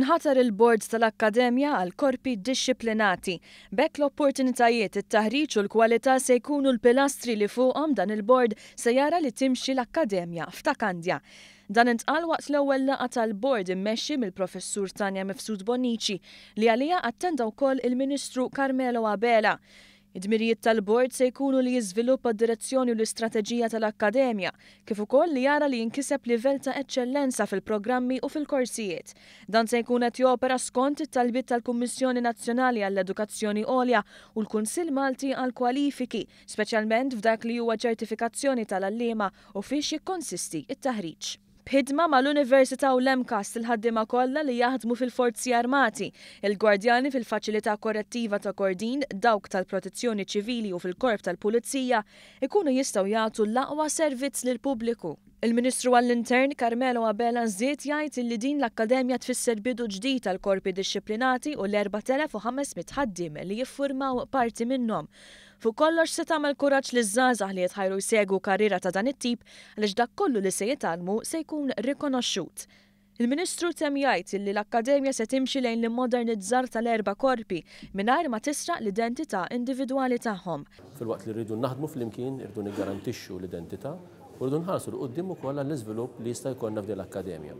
Inħatar il-board tal-Akkademja għal korpi dixxiplinati. Bekk l-opportunitajiet, it-taħriġ u l-kwalità se jkunu l-pilastri li fuqhom dan il-board se jara li timxi l-Akkademja f'Takandja. Dan intqal waqt l-ewwel laqgħa tal-board immexxi mill-Professur Tanja Mifsud Bonnici li għaliha attenda wkoll il-Ministru Carmelo Abela. Id-dmirijiet tal-board se jkunu li jiżviluppa d-direzzjoni u l-istrateġija tal-Akkademja, kif ukoll li jara li jinkiseb livell ta' eċċellenza fil-programmi u fil-korsijiet. Dan se jkun qed jopera skont it-talbiet tal-Kummissjoni Nazzjonali għall-Edukazzjoni Għolja u l-Kunsill Malti għall-Kwalifiki, speċjalment f'dak li huwa ċertifikazzjoni tal-għalliema u fiex jikkonsisti it-taħriġ. B'ħidma mal-Università u l-MCAS il-ħaddiema kollha li jaħdmu fil-Forzi Armati, il-Gwardjani fil-Faċilità Korrettiva ta' Kordin, dawk tal-Protezzjoni Ċivili u fil-Korp tal-Pulizija ikunu jistgħu jagħtu l-aqwa servizz lill-pubbliku. Il-Ministru għall-Intern Carmelo Abela żied jgħid li din l-Akkademja tfisser bidu ġdid tal-korpi dixxiplinati u l-4500 ħaddiem li jiffurmaw parti minnhom. Fuq kollox se tagħmel kuraġġ liż-żgħażagħ li jitħajru jsegwu karriera ta' dan it-tip għaliex dak kollu li se jitgħallmu se jkun rikonoxxut. Il-Ministru temm jgħid li l-Akkademja se timxi lejn l-immodernizzar tal-erba' korpi mingħajr ma tisraq l-identità individwali tagħhom. Filwaqt li rridu naħdmu flimkien irridu niggarantixxu l-identità u rridu nħarsu l-qudiem ukoll għall-iżvilupp li jista' jkollna f'din l-Akkademja.